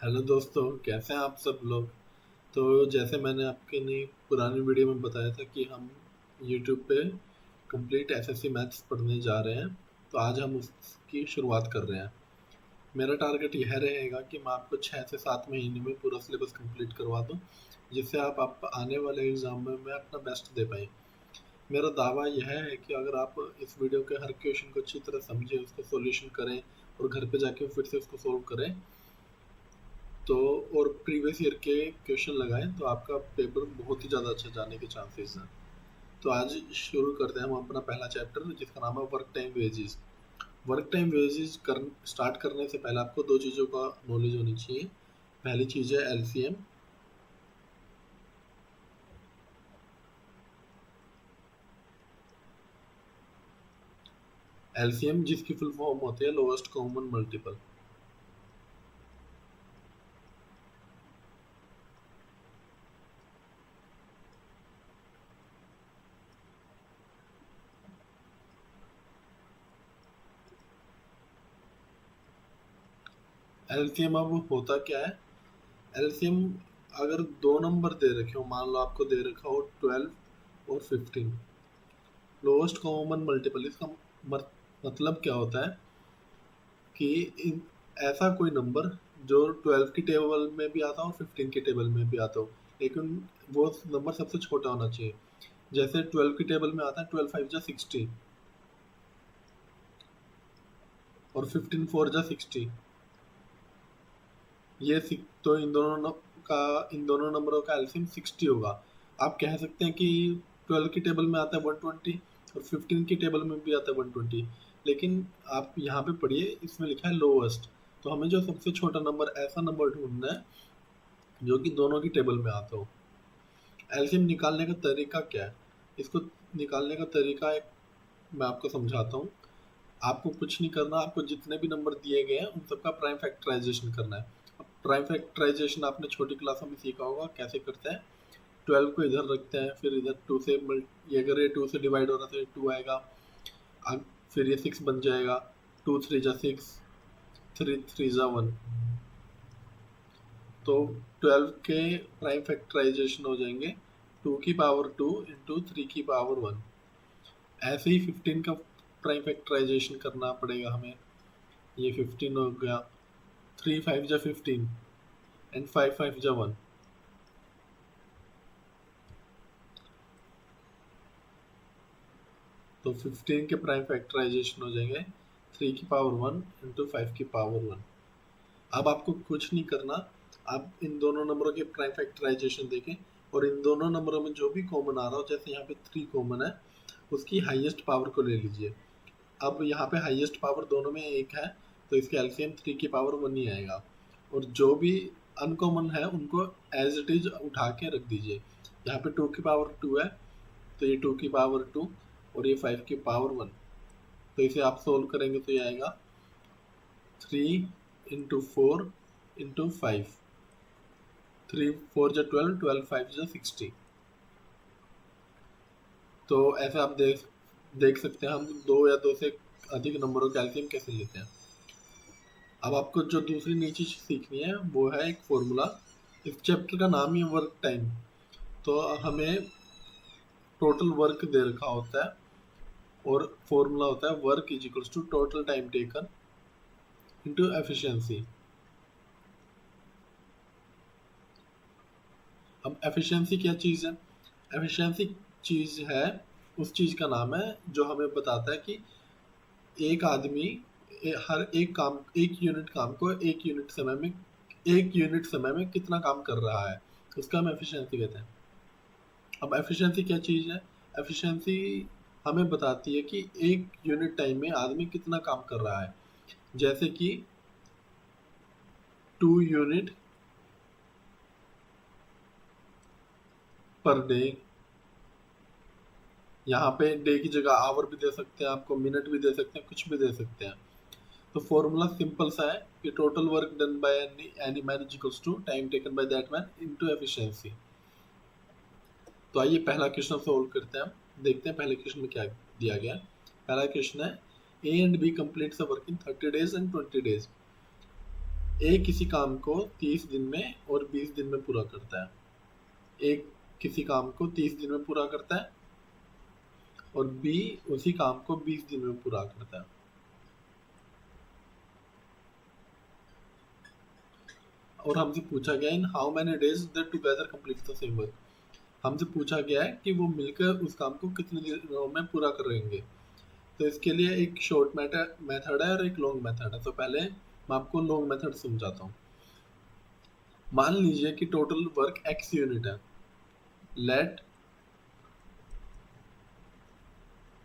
Hello दोस्तों, कैसे हैं आप सब लोग। तो जैसे मैंने आपके नई पुरानी वीडियो में बताया था कि हम यूट्यूब पे कंप्लीट एसएससी मैथ्स पढ़ने जा रहे हैं। तो आज हम उसकी शुरुआत कर रहे हैं। मेरा टारगेट यह रहेगा कि मैं आपको 6 से 7 महीने में पूरा सिलेबस कंप्लीट करवा दूं, जिससे आप आने वाले एग्ज़ाम में अपना बेस्ट दे पाएँ। मेरा दावा यह है कि अगर आप इस वीडियो के हर क्वेश्चन को अच्छी तरह समझें, उसका सॉल्यूशन करें और घर पे जाके फिर से उसको सोल्व करें, तो और प्रीवियस ईयर के क्वेश्चन लगाएं, तो आपका पेपर बहुत ही ज़्यादा अच्छा जाने के चांसेस हैं। तो आज शुरू करते हैं हम अपना पहला चैप्टर, जिसका नाम है work time wages. Work time wages start करने से पहले आपको दो चीज़ों का नॉलेज होनी चाहिए। पहली चीज़ है एलसीएम। एलसीएम जिसकी फुल फॉर्म होती है लोएस्ट कॉमन मल्टीपल। एलसीएम अब होता क्या है। एलसीएम अगर दो नंबर दे रखे हो, मान लो आपको दे रखा हो 12 और 15, लोएस्ट कॉमन मल्टीपल इसका मतलब क्या होता है कि ऐसा कोई नंबर जो 12 की टेबल में भी आता हो, 15 की टेबल में भी आता हो, लेकिन वो नंबर सबसे छोटा होना चाहिए। जैसे 12 की टेबल में आता है 12 5 जा 60 और 15 4 जा 60। तो इन दोनों नंबरों का एलसीएम 60 होगा। आप कह सकते हैं कि 12 की टेबल में आता है 120 और 15 की टेबल में भी आता है 120, लेकिन आप यहाँ पे पढ़िए, इसमें लिखा है लोवेस्ट। तो हमें जो सबसे छोटा नंबर, ऐसा नंबर ढूंढना है जो कि दोनों की टेबल में आता हो। एलसीएम निकालने का तरीका क्या है, इसको निकालने का तरीका एक मैं आपको समझाता हूँ। आपको कुछ नहीं करना, आपको जितने भी नंबर दिए गए हैं उन सबका प्राइम फैक्टराइजेशन करना है। अब प्राइम फैक्टराइजेशन आपने छोटी क्लासों में सीखा होगा कैसे करते हैं। 12 को इधर रखते हैं, फिर इधर 2 से ये अगर ये 2 से डिवाइड हो रहा है तो ये 2 आएगा। फिर ये 6 बन जाएगा, 2 3 जा 6, 3 3 जा 1। तो 12 के प्राइम फैक्टराइजेशन हो जाएंगे 2 की पावर 2 इंटू 3 की पावर 1। ऐसे ही 15 का प्राइम फैक्टराइजेशन करना पड़ेगा हमें। ये 15 हो गया, 3 5 जा 15 एंड 5 5 जा 1। तो 15 के प्राइम फैक्टराइजेशन हो जाएंगे 3 की पावर 1 इंटू 5 की पावर 1। अब आपको कुछ नहीं करना, आप इन दोनों नंबरों के प्राइम फैक्टराइजेशन देखें और इन दोनों नंबरों में जो भी कॉमन आ रहा हो, जैसे यहाँ पे 3 कॉमन है, उसकी हाईएस्ट पावर को ले लीजिए। अब यहाँ पे हाईएस्ट पावर दोनों में एक है, तो इसके एलसीएम 3 की पावर 1 ही आएगा। और जो भी अनकॉमन है उनको एज इट इज उठा के रख दीजिए। यहाँ पे 2 की पावर 2 है, तो ये 2 की पावर 2 और ये 5 की पावर 1। तो इसे आप सोल्व करेंगे तो ये आएगा 3 इंटू 4 इंटू 5। 3 4 जा 12, 12 5 जा 60। तो ऐसे आप देख सकते हैं हम दो या दो से अधिक नंबरों का एलसीएम कैसे लेते हैं। अब आपको जो दूसरी नई चीज सीखनी है वो है एक फॉर्मूला। इस चैप्टर का नाम ही है वर्क टाइम। तो हमें टोटल वर्क दे रखा होता है और फॉर्मूला होता है work is equals to total time taken into efficiency. अब एफिशिएंसी क्या चीज़ है। एफिशिएंसी चीज़ है, उस चीज़ का नाम है जो हमें बताता है कि एक आदमी हर एक यूनिट काम को एक यूनिट समय में कितना काम कर रहा है, उसका हम एफिशिएंसी कहते हैं। अब एफिशिएंसी क्या चीज़ है। एफिशिएंसी हमें बताती है कि एक यूनिट टाइम में आदमी कितना काम कर रहा है। जैसे कि 2 यूनिट पर डे, यहाँ पे डे की जगह आवर भी दे सकते हैं, आपको मिनट भी दे सकते हैं, कुछ भी दे सकते हैं। तो फॉर्मूला सिंपल सा है कि total work done by any man is equals to time taken by that man into efficiency. तो आइए पहला क्वेश्चन सोल्व करते हैं, देखते हैं पहले क्वेश्चन में क्या दिया गया है। पहला क्वेश्चन है A and B completes the work in 30 days and 20 days। A किसी काम को 30 दिन में और 20 दिन में पूरा करता है। ए किसी काम को 30 दिन में पूरा करता है और बी उसी काम को 20 दिन में पूरा करता है। और हमसे पूछा गया in how many days they together complete the same work. हमसे पूछा गया है कि वो मिलकर उस काम को कितने दिनों में पूरा करेंगे। तो इसके लिए एक शॉर्ट मेथड है और एक लॉन्ग मेथड है। तो पहले मैं आपको लॉन्ग मेथड समझाता हूँ। मान लीजिए कि टोटल वर्क x यूनिट है। Let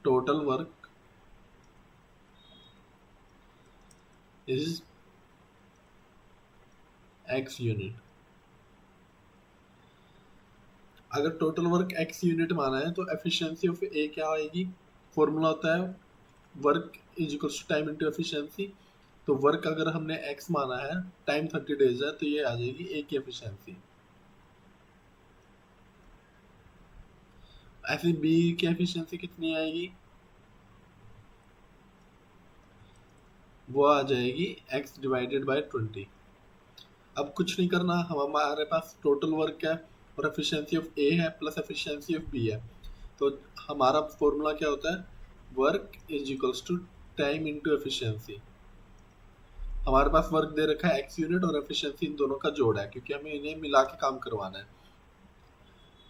total work is x unit. अगर टोटल वर्क x यूनिट माना है तो एफिशिएंसी ऑफ ए क्या आएगी? फॉर्मूला होता है work is equals to time into efficiency. तो वर्क अगर हमने x माना है, टाइम 30 डेज है, तो ये आ जाएगी ए की एफिशिएंसी। ऐसे बी की एफिशिएंसी कितनी आएगी? वो आ जाएगी x डिवाइडेड बाय 20। अब कुछ नहीं करना, हमारे पास टोटल वर्क है और एफिशिएंसी ऑफ ए है प्लस एफिशिएंसी ऑफ बी है। तो हमारा फॉर्मूला क्या होता है? Work is equals to time into efficiency. हमारे पास वर्क दे रखा है x यूनिट और एफिशिएंसी इन दोनों का जोड़ है, क्योंकि हमें इन्हें मिला के काम करवाना है।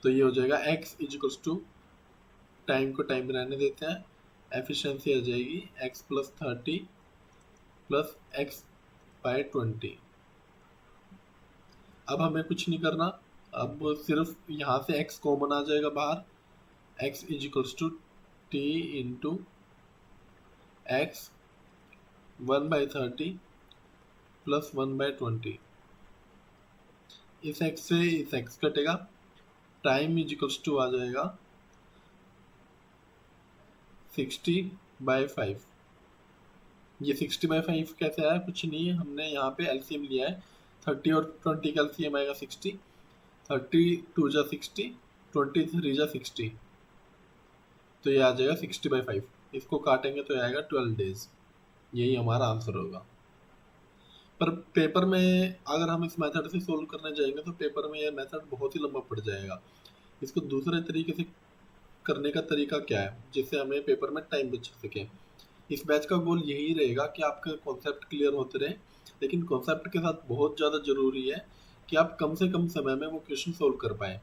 तो ये हो जाएगा x is equals to, time को टाइम रहने देते हैं, एफिशिएंसी आ जाएगी x plus 30 plus x by 20। अब हमें कुछ नहीं करना, अब सिर्फ यहाँ से x कॉमन आ जाएगा बाहर। x is equals to t into x 1/30 plus 1/20। इस x से इस x कटेगा, टाइम इज इक्वल्स टू आ जाएगा 60/5। ये 60/5 कैसे आया? कुछ नहीं है, हमने यहाँ पे एलसीएम लिया है। 30 और 20 का एलसीएम आएगा 60। 32 जा 60, 23 जा 60, तो ये आ जाएगा 60/5। इसको काटेंगे तो आएगा 12 डेज। यही हमारा आंसर होगा। पर पेपर में अगर हम इस मेथड से सोल्व करने जाएंगे तो पेपर में ये मेथड बहुत ही लंबा पड़ जाएगा। इसको दूसरे तरीके से करने का तरीका क्या है जिससे हमें पेपर में टाइम बच सके? इस बैच का गोल यही रहेगा कि आपके कॉन्सेप्ट क्लियर होते रहे, लेकिन कॉन्सेप्ट के साथ बहुत ज़्यादा ज़रूरी है कि आप कम से कम समय में वो क्वेश्चन सोल्व कर पाएँ।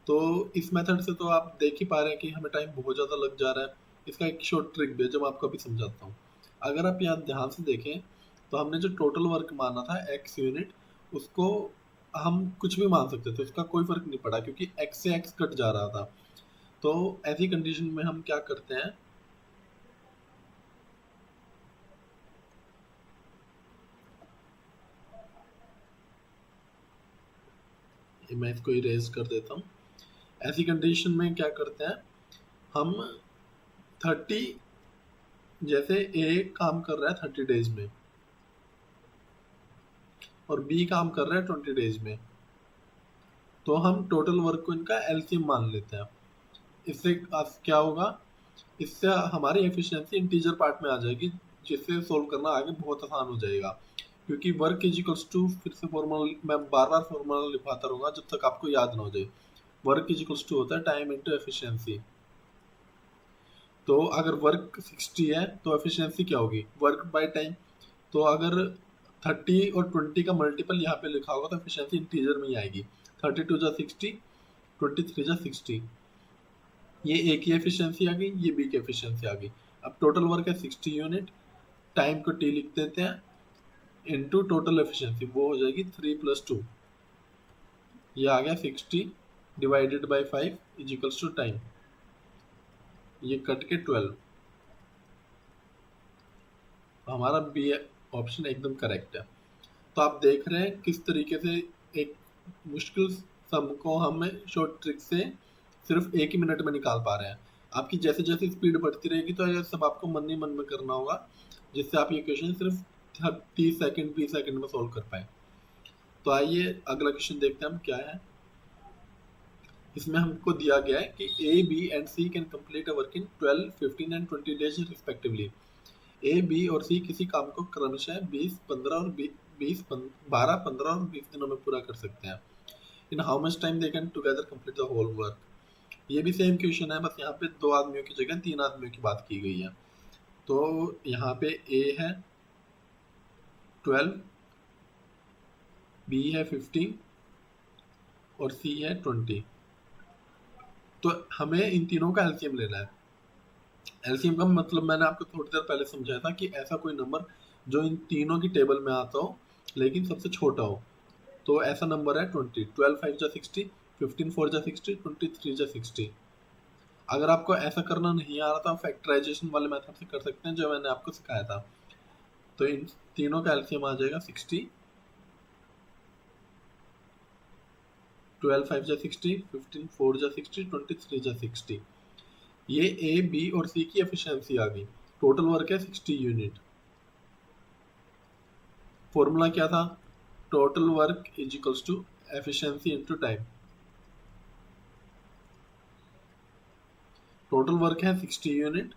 तो इस मेथड से तो आप देख ही पा रहे हैं कि हमें टाइम बहुत ज़्यादा लग जा रहा है। इसका एक शॉर्ट ट्रिक भी है जो मैं आपको अभी समझाता हूँ। अगर आप यहाँ ध्यान से देखें तो हमने जो टोटल वर्क माना था x यूनिट, उसको हम कुछ भी मान सकते थे, उसका कोई फर्क नहीं पड़ा क्योंकि x से x कट जा रहा था। तो ऐसी कंडीशन में हम क्या करते हैं, मैं इसको इरेज कर देता हूँ। ऐसी कंडीशन में क्या करते हैं हम, 30 जैसे ए काम कर रहा है 30 डेज में और बी काम कर रहा है 20 डेज में, तो हम टोटल वर्क को इनका एलसीएम मान लेते हैं। इससे क्या होगा, इससे हमारी एफिशिएंसी इंटीजर पार्ट में आ जाएगी, जिससे सोल्व करना आगे बहुत आसान हो जाएगा। क्योंकि वर्क इज इक्वल्स टू, फिर से फॉर्मूला मैं बार बार फॉर्मूला लिखवाता रहूँगा जब तक आपको याद ना हो जाए। वर्क इज इक्वल्स टू होता है टाइम इंटू एफिशिएंसी। तो अगर वर्क 60 है तो एफिशिएंसी क्या होगी? Work by time. तो अगर 30 और 20 का मल्टीपल यहाँ पे लिखा होगा तो एफिशिएंसी इंटीजर में ही आएगी। 32 जा 60, 23 जा 60, ये ए की एफिशिएंसी आ गई, ये बी की एफिशिएंसी आ गई। अब टोटल वर्क है 60 यूनिट, टाइम को टी लिख देते हैं, इनटू टोटल एफिशिएंसी, वो हो जाएगी 3 + 2। ये आ गया 60 divided by 5 is equals to time, ये कट के 12। हमारा बी ऑप्शन एकदम करेक्ट है। तो आप देख रहे हैं किस तरीके से एक मुश्किल सम को हम शॉर्ट ट्रिक से सिर्फ 1 ही मिनट में निकाल पा रहे हैं। आपकी जैसे जैसे स्पीड बढ़ती रहेगी तो ये सब आपको मन ही मन में करना होगा, जिससे आप ये क्वेश्चन सिर्फ 30 सेकंड 20 सेकंड में सॉल्व कर पाए। तो आइए अगला क्वेश्चन देखते हैं हम क्या है। इसमें हमको दिया गया है कि A B and C can complete a work in 12, 15 एंड 20 डेज रिस्पेक्टिवली। ए बी और सी किसी काम को क्रमशः 20, 15 और 12, 15 और 20 दिनों में पूरा कर सकते हैं। In how much time they can together complete the whole work. ये भी सेम क्वेश्चन है, बस यहाँ पे 2 आदमियों की जगह 3 आदमियों की बात की गई है। तो यहाँ पे ए है 12, बी है 15 और सी है 20। तो हमें इन तीनों का एलसीएम लेना है। एलसीएम का मतलब मैंने आपको थोड़ी देर पहले समझाया था कि ऐसा कोई नंबर जो इन तीनों की टेबल में आता हो लेकिन सबसे छोटा हो। तो ऐसा नंबर है 20। 12 5 जा 60, 15 4 जा 60, 23 जा 60। अगर आपको ऐसा करना नहीं आ रहा था, फैक्टराइजेशन वाले मेथड से कर सकते हैं जो मैंने आपको सिखाया था। तो इन तीनों का एलसीएम आ जाएगा 60। 12 5 जा 60, 15 4 जा 60, 23 जा 60। ये ए बी और सी की एफिशिएंसी आ गई। टोटल वर्क है 60 यूनिट। फॉर्मूला क्या था? Total work is equals to efficiency into time. Total work है 60 यूनिट,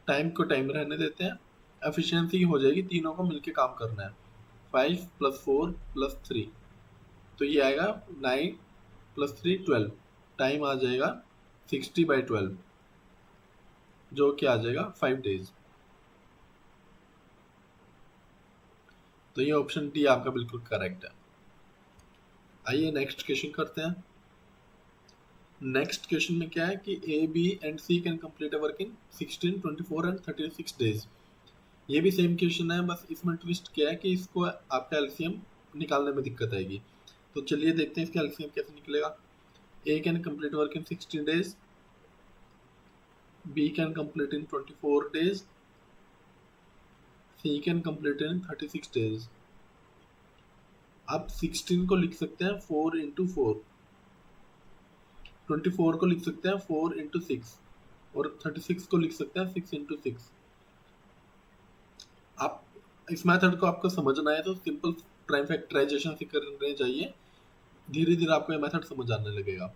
टाइम को टाइम रहने देते हैं। एफिशिएंसी हो जाएगी, तीनों को मिलके काम करना है। 5 + 4 + 3, तो ये आएगा 9 + 3 12। टाइम आ जाएगा 60/12, जो कि आ जाएगा 5 डेज। तो ये ऑप्शन डी आपका बिल्कुल करेक्ट है। आइए नेक्स्ट क्वेश्चन करते हैं। नेक्स्ट क्वेश्चन में क्या है कि A B and C can complete a work in 16, 24 एंड 36 डेज। ये भी सेम क्वेश्चन है, बस इसमें ट्विस्ट क्या है कि इसको आपका एलसीएम निकालने में दिक्कत आएगी। तो चलिए देखते हैं इसका एलसीएम कैसे निकलेगा। A can complete work in 16 days, B can complete in 24 days, C can complete in 36 days. आप 16 को लिख सकते हैं 4 × 4, 24 को लिख सकते हैं 4 × 6 और 36 को लिख सकते हैं 6 × 6। आप इस मेथड को आपको समझना है तो सिंपल प्राइम फैक्टराइजेशन से करने चाहिए, धीरे धीरे आपको ये मेथड समझ आने लगेगा।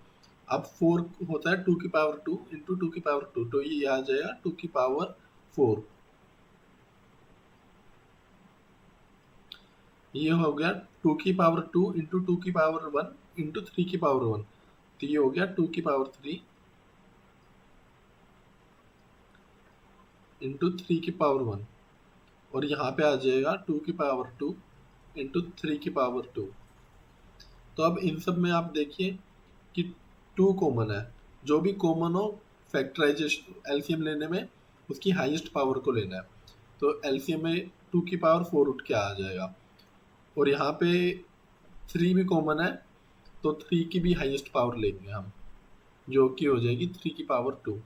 अब 4 होता है 2 की पावर 2 × 2 की पावर 2, तो ये आ जाएगा 2 की पावर 4। ये हो गया 2 की पावर 2 × 2 की पावर 1 × 3 की पावर 1, तो ये हो गया 2 की पावर 3 × 3 की पावर 1, और यहाँ पे आ जाएगा 2 की पावर 2 × 3 की पावर 2। तो अब इन सब में आप देखिए कि 2 कॉमन है। जो भी कॉमन हो, फैक्टराइजेशन एलसीएम लेने में उसकी हाईएस्ट पावर को लेना है। तो एलसीएम में 2 की पावर 4 उठ के आ जाएगा, और यहाँ पे 3 भी कॉमन है, तो 3 की भी हाईएस्ट पावर लेंगे हम, जो कि हो जाएगी 3 की पावर 2।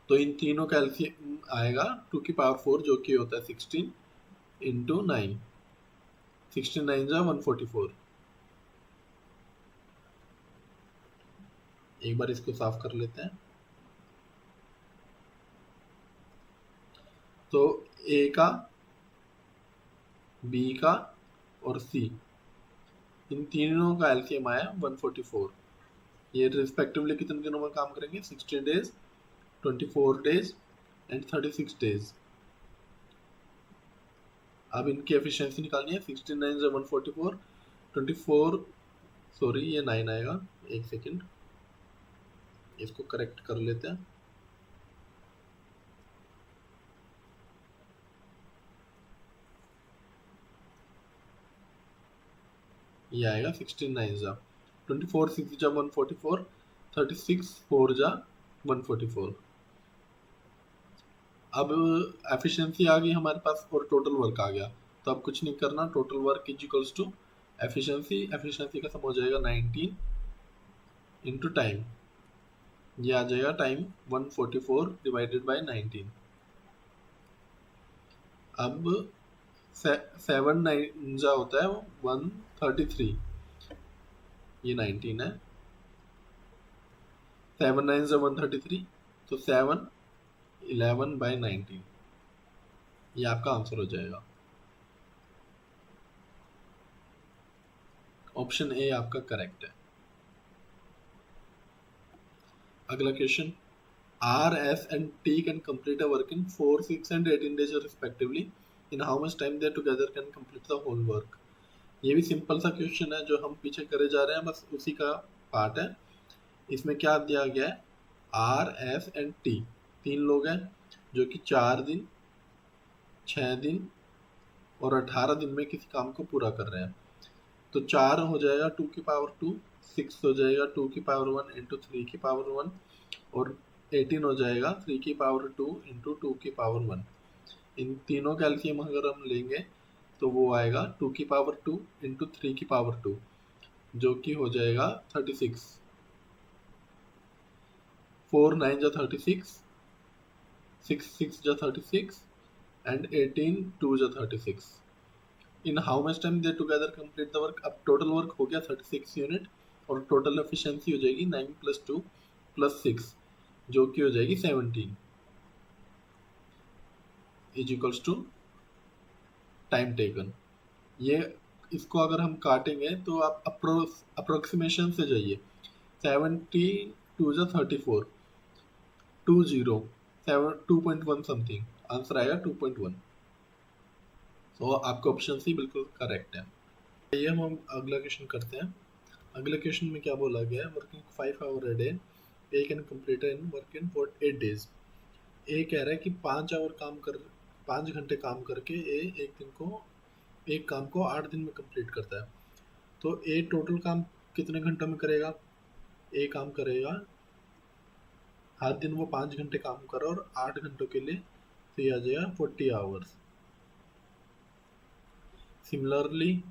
तो इन तीनों का एलसीएम आएगा 2 की पावर 4, जो कि होता है 16 × 9। 16 9 जा 144। एक बार इसको साफ कर लेते हैं। तो ए का, बी का और सी, इन तीनों का एलसीएम आया 144। ये रिस्पेक्टिवली कितने दिनों में काम करेंगे? 16 डेज, 24 डेज एंड 36 डेज। अब इनकी एफिशिएंसी निकालनी है। 16 9 जा 144, 24, सॉरी ये 9 आएगा, एक सेकेंड इसको करेक्ट कर लेते हैं। ये आएगा 16 9 जा 24, 6 जा 144, 36 4 जा 144। अब एफिशिएंसी आ गई हमारे पास और टोटल वर्क आ गया, तो अब कुछ नहीं करना। Total work is equals to efficiency, efficiency का सम हो जाएगा 19 × टाइम। ये आ जाएगा टाइम 144 डिवाइडेड बाय 19। अब 7 9 जा होता है 133, ये 19 है। 7 9 जा 133, तो 7 11/19, ये आपका आंसर हो जाएगा। ऑप्शन ए आपका करेक्ट है। अगला question, R, S and T can complete a work in 4, 6 and 18 days respectively. In how much time they together can complete the whole work? ये भी सिंपल सा क्वेश्चन है जो हम पीछे करे जा रहे हैं, बस उसी का पार्ट है। इसमें क्या दिया गया है, R, S एंड T, तीन लोग हैं जो कि 4 दिन, 6 दिन और 18 दिन में किसी काम को पूरा कर रहे हैं। तो 4 हो जाएगा 2 की पावर 2, 6 हो जाएगा 2 की पावर 1 इंटू 3 की पावर 1 और 18 हो जाएगा 3 की पावर 2 इंटू 2 की पावर 1। इन तीनों का एलसीएम अगर हम लेंगे तो वो आएगा 2 की पावर 2 इंटू 3 की पावर 2, जो कि हो जाएगा 36। 4 9 जा 36, 6 6 जा 36 एंड 18 2 जा 36। इन how much time they together complete the work. अब टोटल वर्क हो गया 36 यूनिट और टोटल एफिशिएंसी हो जाएगी 9 प्लस 2 प्लस 6, जो कि हो जाएगी 17 is equals to time taken. ये इसको अगर हम काटेंगे तो आप अप्रोक्सीमेशन से जाइए। 70 2 जा 34, 20 7 2.1 समथिंग, आंसर आएगा 2.1। तो आपका ऑप्शन सी बिल्कुल करेक्ट है। ये हम अगला क्वेश्चन करते हैं। अगले क्वेश्चन में क्या बोला गया है, working 5 hour a day A can complete in work in for 8 days. A कह रहा है कि 5 घंटे काम करके ए एक काम को 8 दिन में कंप्लीट करता है। तो ए टोटल काम कितने घंटों में करेगा? ए काम करेगा, हर दिन वो 5 घंटे काम करे और 8 घंटों के लिए, तो ये आ जाएगा 40 आवर्स। सिमिलरली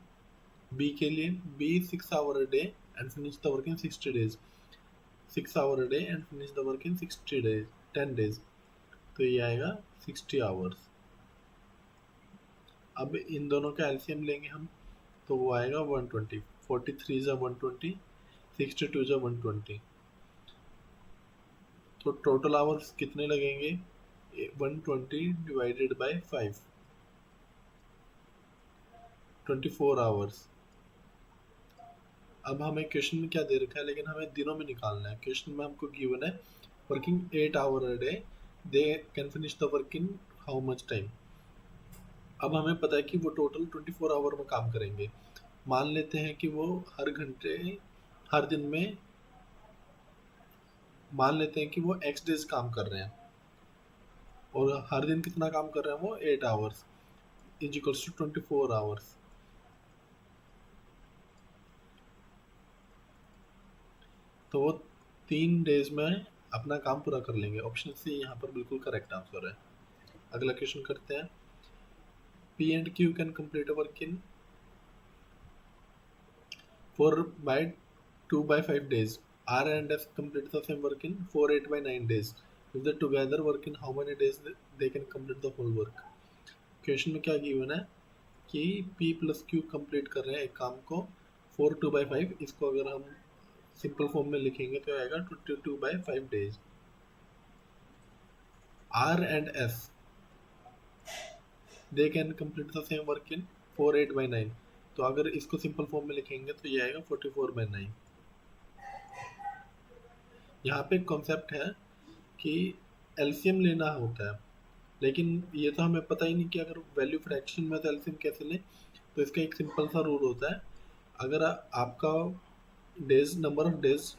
बी के लिए, B 6 hour a day and finish the work in 60 days. 6 hour a day and finish the work in 60 days 10 days, तो ये आएगा 60 आवर्स। अब इन दोनों का एलसीएम लेंगे हम तो वो आएगा 120। 43 जा 120, 62 जा 120, तो टोटल आवर्स कितने लगेंगे? 120 डिवाइडेड बाय 5, 24 आवर्स। अब हमें क्वेश्चन में क्या दे रखा है, लेकिन हमें दिनों में निकालना है। क्वेश्चन में हमको गिवन है working 8 hour a day, they can finish the work in how much time. अब हमें पता है कि वो टोटल 24 आवर में काम करेंगे। मान लेते हैं कि वो हर दिन में मान लेते हैं कि वो एक्स डेज काम कर रहे हैं और हर दिन कितना काम कर रहे हैं वो 8 hours is equals to 24 hours. तो वो 3 डेज में अपना काम पूरा कर लेंगे। ऑप्शन सी यहाँ पर बिल्कुल करेक्ट आंसर है। अगला क्वेश्चन करते हैं। P and Q can complete a work in 4 by 2 by 5 days. R and S complete the same work in 4 8 by 9 days. If they together work in how many days they can complete the whole work? Question में क्या given है कि P plus Q complete कर रहे हैं एक काम को 4 2 by 5। इसको अगर हम सिंपल फॉर्म में लिखेंगे तो आएगा 22 by 5 days। R and S they can complete the same work in 4 8 by 9। तो अगर इसको सिंपल फॉर्म में लिखेंगे तो ये आएगा 44 by 9। यहाँ पे कॉन्सेप्ट है कि एलसीएम लेना होता है, लेकिन ये तो हमें पता ही नहीं कि अगर वैल्यू फ्रैक्शन में तो एलसीएम कैसे लें। तो इसका एक सिंपल सा रूल होता है, अगर आपका डेज नंबर ऑफ डेज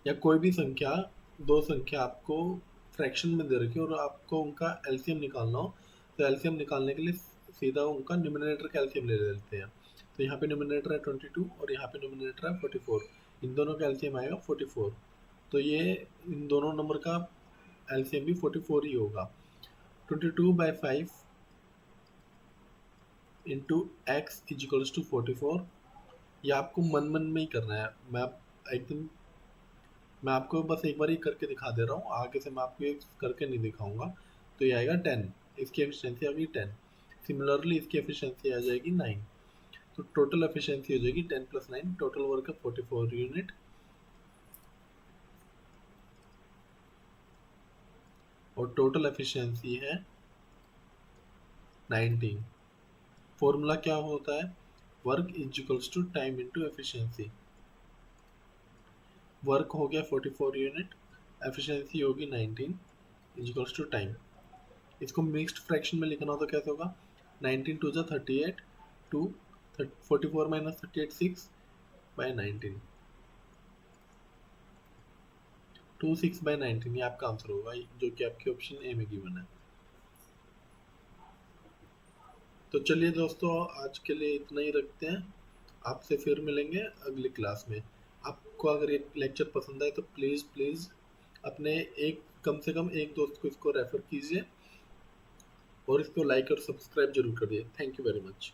या कोई भी संख्या, दो संख्या आपको फ्रैक्शन में दे रखी है और आपको उनका एलसीएम निकालना हो, तो एलसीएम निकालने के लिए सीधा उनका न्यूमरेटर का एलसीएम ले लेते हैं। तो यहाँ पे न्यूमरेटर है 22 और यहाँ पे न्यूमरेटर है 44, इन दोनों का एलसीएम आएगा 44। तो ये इन दोनों नंबर का एलसीएम भी 44 ही होगा। 22 by 5 into x equals to 44। ये आपको मन में ही करना है। मैं आपको बस एक बार ही करके दिखा दे रहा हूँ, आगे से मैं आपको ये करके नहीं दिखाऊंगा। तो ये आएगा 10, इसकी एफिशिएंसी आ गई 10। सिमिलरली इसकी एफिशिएंसी आ जाएगी 9। तो टोटल एफिशिएंसी हो जाएगी 10 + 9, टोटल वर्क है 44 यूनिट। और टोटल एफिशिएंसी है 19। फॉर्मूला क्या होता है, work is equals to time into efficiency. Work हो गया 44 यूनिट, एफिशिएंसी होगी 19 इज टू टाइम। इसको मिक्स्ड फ्रैक्शन में लिखना हो तो कैसे होगा, 19 टू जा 38 टू 44 माइनस 38 6 बाय 19, 2 6 बाय 19 ये आपका आंसर होगा, जो कि आपके ऑप्शन ए में गिवन है। तो चलिए दोस्तों, आज के लिए इतना ही रखते हैं। आपसे फिर मिलेंगे अगली क्लास में। आपको अगर ये लेक्चर पसंद आए तो प्लीज़ प्लीज़ अपने एक कम से कम एक दोस्त को इसको रेफर कीजिए और इसको लाइक और सब्सक्राइब जरूर करिए। Thank you very much.